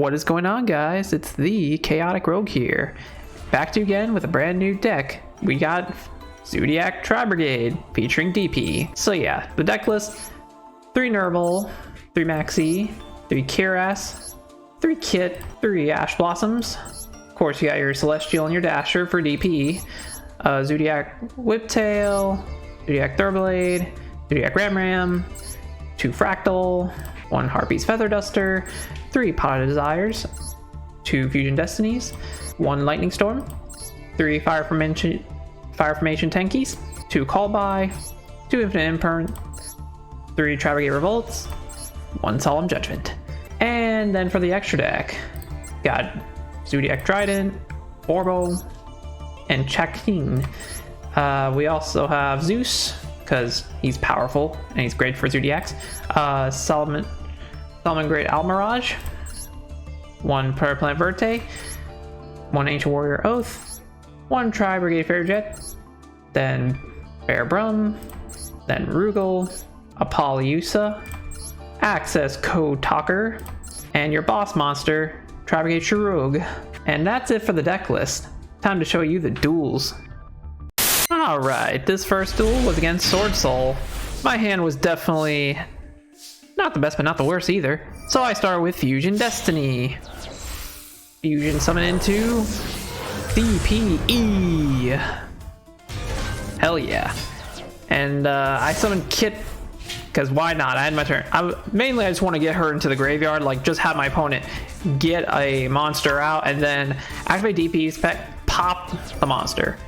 What is going on, guys? It's the Chaotic Rogue here. Back to you again with a brand new deck. We got Zoodiac Tribrigade featuring DPE. So yeah, the deck list: 3 Nerval, 3 Maxi, 3 Kiras, 3 Kit, 3 Ash Blossoms. Of course, you got your Celestial and your Dasher for DPE. Zoodiac Whiptail, Zoodiac Thorblade, Zoodiac Ram, 2 Fractal, 1 Harpy's Feather Duster, 3 Pot of Desires, 2 Fusion Destinies, 1 Lightning Storm, 3 Fire Formation Tankies, 2 Callby, 2 Infinite Imperm, 3 Tribrigade Revolts, 1 Solemn Judgment. And then for the extra deck, got Zoodiac Trident, Orbo, and Chakin. We also have Zeus, because he's powerful and he's great for Zoodiacs. Solomon Great Almirage, 1 Paraplant Verte, 1 Ancient Warrior Oath, 1 Tribrigade Fairjet, then Bear Brum, then Rugal, Apollousa, Access Code Talker, and your boss monster, Tribrigade Shurug. And that's it for the deck list. Time to show you the duels. Alright, this first duel was against Sword Soul. My hand was definitely not the best, but not the worst either. So I start with Fusion Destiny. Fusion summon into DPE. Hell yeah. And I summoned Kit, because why not? I had my turn. Mainly I just want to get her into the graveyard, like just have my opponent get a monster out and then activate DPE spec, pop the monster.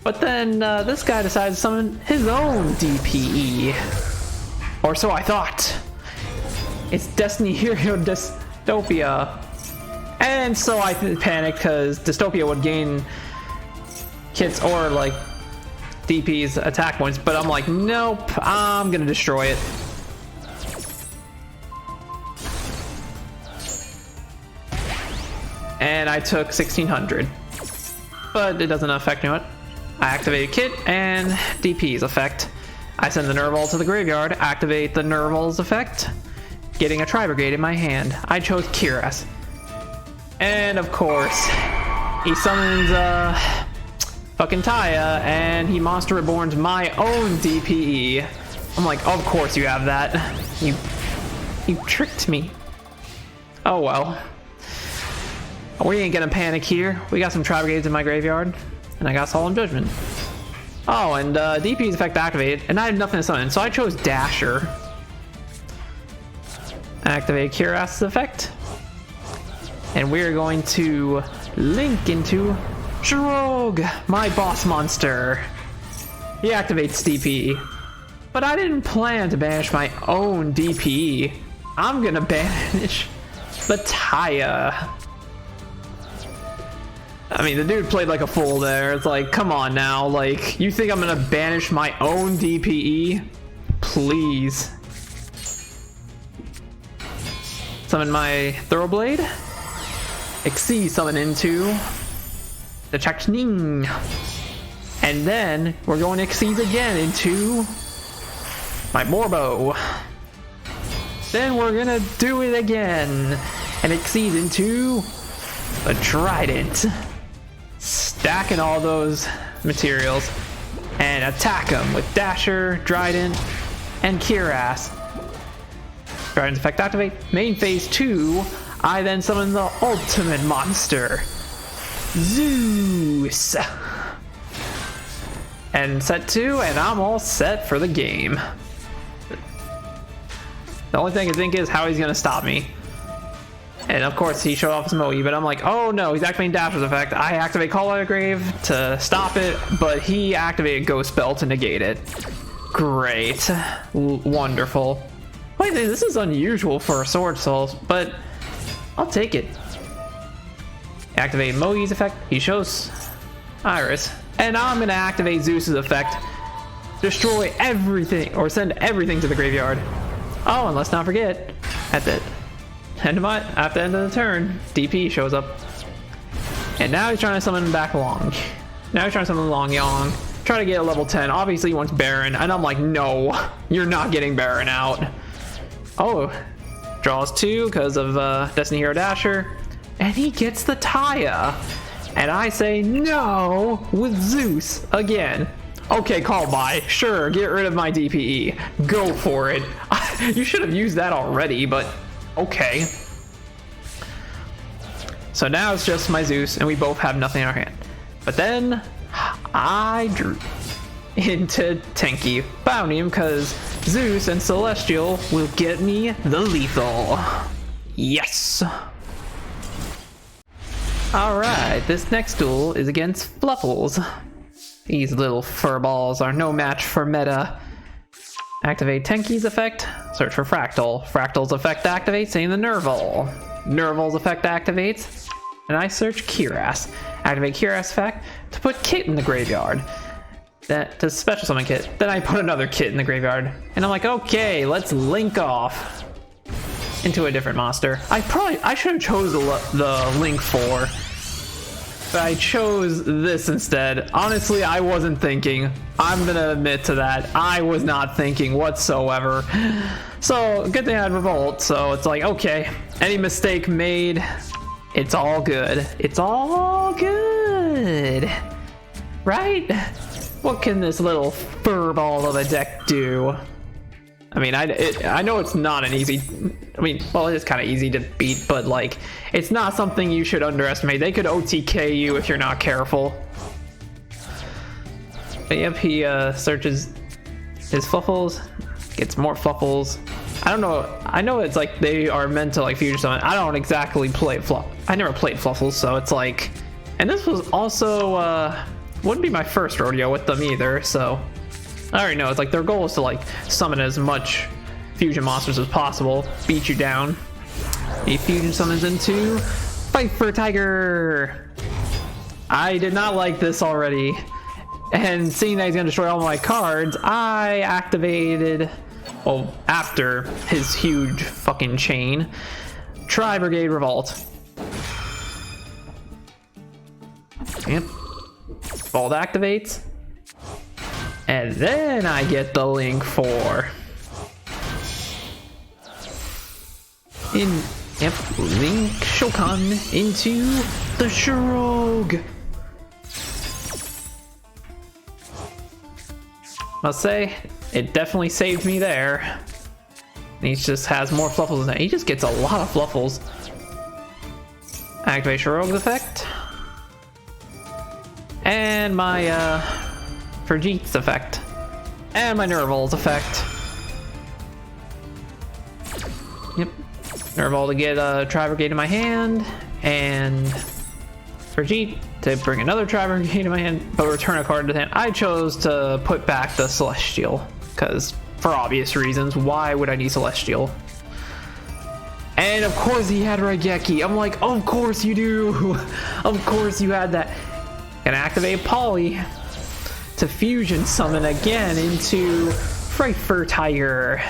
But then this guy decided to summon his own DPE. Or so I thought. It's Destiny Hero Dystopia. And so I panicked because Dystopia would gain Kit's or like DP's attack points. But I'm like, nope, I'm gonna destroy it. And I took 1600. But it doesn't affect me what. I activate Kit and DP's effect. I send the Nerval to the graveyard, activate the Nerval's effect, getting a Tribrigade in my hand. I chose Kiras. And of course, he summons fucking Taya, and he Monster Reborns my own DPE. I'm like, of course you have that. You tricked me. Oh well. We ain't gonna panic here. We got some Tribrigades in my graveyard. And I got Solemn Judgment. Oh, and DP's effect activated, and I had nothing to summon, so I chose Dasher. Activate Kiras' effect. And we're going to link into Shurug, my boss monster. He activates DPE. But I didn't plan to banish my own DPE. I'm gonna banish the Taya. I mean, the dude played like a fool there. It's like, come on now. Like, you think I'm gonna banish my own DPE? Please. Summon my Thorblade. Exceed summon into the Chakning. And then we're going to Exceed again into my Morbo. Then we're gonna do it again and Exceed into a Trident. Stacking all those materials and attack them with Dasher, Trident, and Kiras. Trident's effect activate. Main phase 2, I then summon the ultimate monster, Zeus. And set 2, and I'm all set for the game. The only thing I think is how he's gonna stop me. And of course he showed off his Moe, but I'm like, oh no, he's activating Dasher's effect. I activate Call Out of Grave to stop it, but he activated Ghost Spell to negate it. Great. Wonderful. Wait, this is unusual for Sword Souls, but I'll take it. Activate Moe's effect. He shows Iris. And I'm going to activate Zeus's effect. Destroy everything, or send everything to the graveyard. Oh, and let's not forget, at the end of the turn, DP shows up. And now he's trying to summon back Long. Now he's trying to summon Long Yang. Try to get a level 10. Obviously he wants Baron. And I'm like, no, you're not getting Baron out. Oh, Draws 2 because of Destiny Hero Dasher. And he gets the Taya. And I say no with Zeus again. Okay, call by. Sure, get rid of my DPE. Go for it. You should have used that already, but okay. So now it's just my Zeus, and we both have nothing in our hand. But then I drew into Tenki Bounty because Zeus and Celestial will get me the lethal. Yes. Alright, this next duel is against Fluffles. These little furballs are no match for meta. Activate Tenki's effect, search for Fractal. Fractal's effect activates, saying the Nerval. Nerval's effect activates, and I search Kiras. Activate Kiras' effect to put Kit in the graveyard. That to special summon Kit. Then I put another Kit in the graveyard. And I'm like, okay, let's link off into a different monster. I should have chose the Link 4. But I chose this instead. Honestly, I wasn't thinking. I'm gonna admit to that. I was not thinking whatsoever. So, good thing I had Revolt. So it's like, okay, any mistake made, it's all good. It's all good. Right? What can this little furball of a deck do? I mean, I know it's not an easy... I mean, well, it is kind of easy to beat, but, like, it's not something you should underestimate. They could OTK you if you're not careful. But yep, he searches his Fluffles, gets more Fluffles. I don't know. I know it's like they are meant to, like, future summon. I don't exactly play I never played Fluffles, so it's like... And this was also, wouldn't be my first rodeo with them either, so... I already know, it's like their goal is to like summon as much fusion monsters as possible, beat you down. He fusion summons into Fight for Tiger. I did not like this already. And seeing that he's gonna destroy all my cards, I activated, well, after his huge fucking chain, Tribrigade Revolt. Yep. Vault activates. And then I get the Link 4. Link Shokan into the Shirog. Must say, it definitely saved me there. And he just has more Fluffles than that. He just gets a lot of Fluffles. Activate Shirog's effect. And my, Ferjeet's effect. And my Nerval's effect. Yep. Nerval to get a Tribrigade in my hand. And Ferjeet to bring another Tribrigade in my hand, but return a card to the hand. I chose to put back the Celestial. Because, for obvious reasons, why would I need Celestial? And of course he had Raigeki. I'm like, of course you do. Of course you had that. Gonna activate Poly to fusion summon again into Fright for Tiger.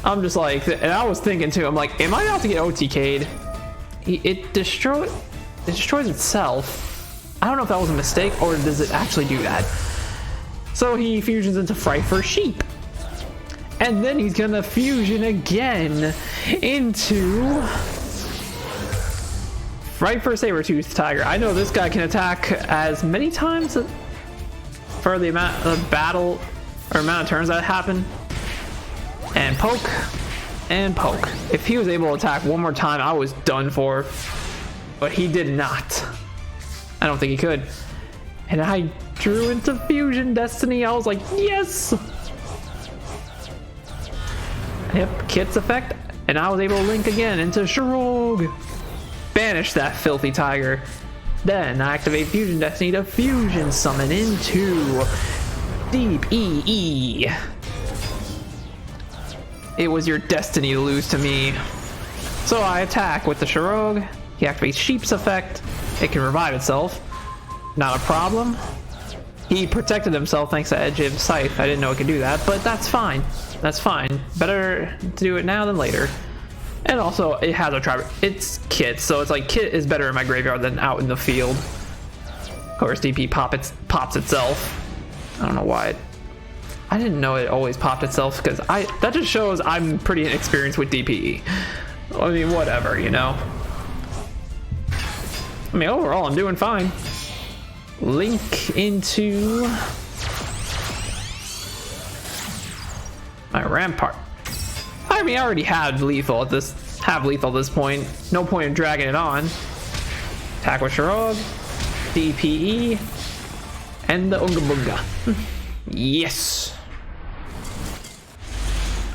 I'm just like, and I was thinking too, I'm like, am I about to get OTK'd? It destroys itself. I don't know if that was a mistake or does it actually do that. So he fusions into Fright for Sheep. And then he's gonna fusion again into Fright for Saber-Tooth Tiger. I know this guy can attack as many times for the amount of battle or amount of turns that happen. And poke and poke. If he was able to attack one more time, I was done for. But he did not. I don't think he could. And I drew into Fusion Destiny. I was like, yes! Yep, Kit's effect. And I was able to link again into Shirog. Banish that filthy tiger. Then activate Fusion Destiny to fusion summon into DPE. It was your destiny to lose to me. So I attack with the Shirog. He activates Sheep's effect. It can revive itself. Not a problem. He protected himself thanks to Edge of Scythe. I didn't know it could do that, but that's fine. That's fine. Better to do it now than later. And also, it has a Tribrigade. It's Kit, so it's like Kit is better in my graveyard than out in the field. Of course, DP pops itself. I don't know why it I didn't know it always popped itself, because that just shows I'm pretty inexperienced with DPE. I mean, whatever, you know. I mean, overall, I'm doing fine. Link into my rampart. I mean, I already had lethal at this point. No point in dragging it on. Attack with Shrug, DPE, and the Unga Bunga. Yes.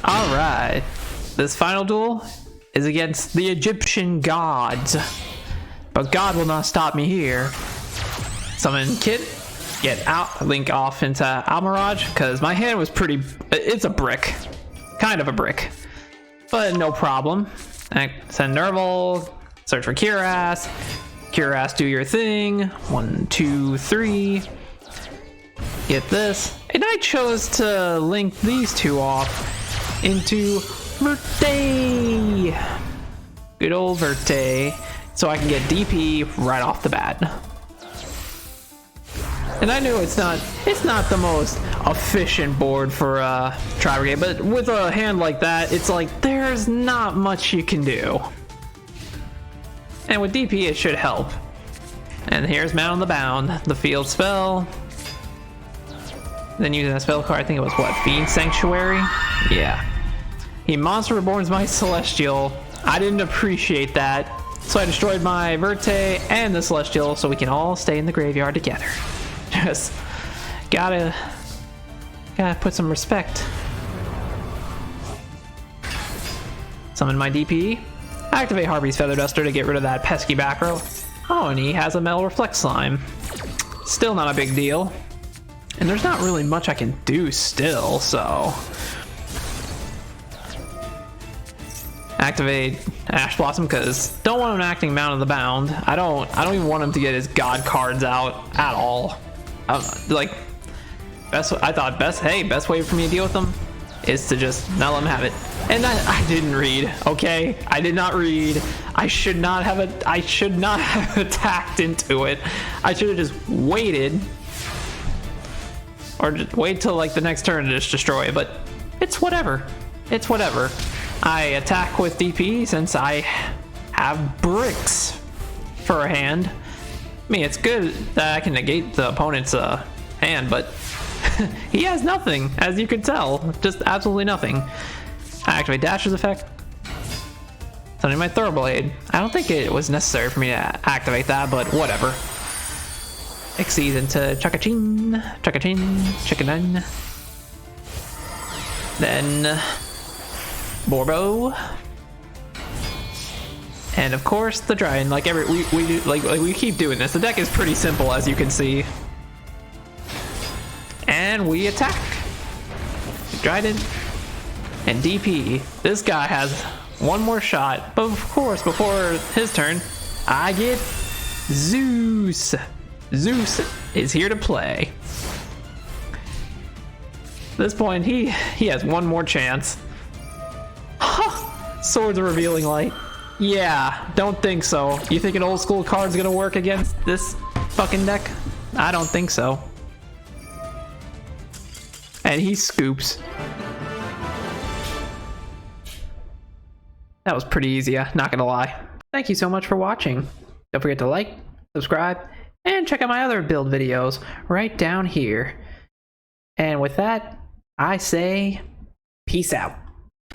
All right. This final duel is against the Egyptian gods, but God will not stop me here. Summon Kit, get out, Link off into Almirage, because my hand was pretty, it's a brick. Kind of a brick. But no problem. Send Nerval, search for Cuirass. Cuirass, do your thing. 1, 2, 3. Get this. And I chose to link these two off into Verte. Good old Verte. So I can get DP right off the bat. And I know it's not the most efficient board for Tribrigade, but with a hand like that, it's like there's not much you can do. And with DP, it should help. And here's Man on the Bound, the field spell. Then using that spell card, I think it was what, Fiend Sanctuary? Yeah. He Monster Reborns my Celestial. I didn't appreciate that, so I destroyed my Verte and the Celestial so we can all stay in the graveyard together. Just gotta put some respect. Summon my DPE. Activate Harvey's Feather Duster to get rid of that pesky back row. Oh, and he has a Metal Reflect Slime. Still not a big deal. And there's not really much I can do still, so... Activate Ash Blossom, because don't want him acting Man on the Bound. I don't even want him to get his God cards out at all. Like, best way for me to deal with them is to just not let him have it. And I didn't read, okay? I did not read. I should not have attacked into it. I should have just waited. Or just wait till like the next turn to just destroy it, but it's whatever. It's whatever. I attack with DP since I have bricks for a hand. I mean, it's good that I can negate the opponent's hand, but he has nothing, as you can tell. Just absolutely nothing. I activate Dasher's effect. Sending my Thoroughblade. I don't think it was necessary for me to activate that, but whatever. Exceed into Chakachin, Chakadan. Then Borbo. And of course the Dryad. Like we keep doing this. The deck is pretty simple, as you can see. And we attack. Dryad and DP. This guy has one more shot, but of course before his turn, I get Zeus. Zeus is here to play. At this point, he has one more chance. Swords of Revealing Light. Yeah, don't think so. You think an old school card's gonna work against this fucking deck? I don't think so. And he scoops. That was pretty easy, not gonna lie. Thank you so much for watching. Don't forget to like, subscribe, and check out my other build videos right down here. And with that, I say peace out.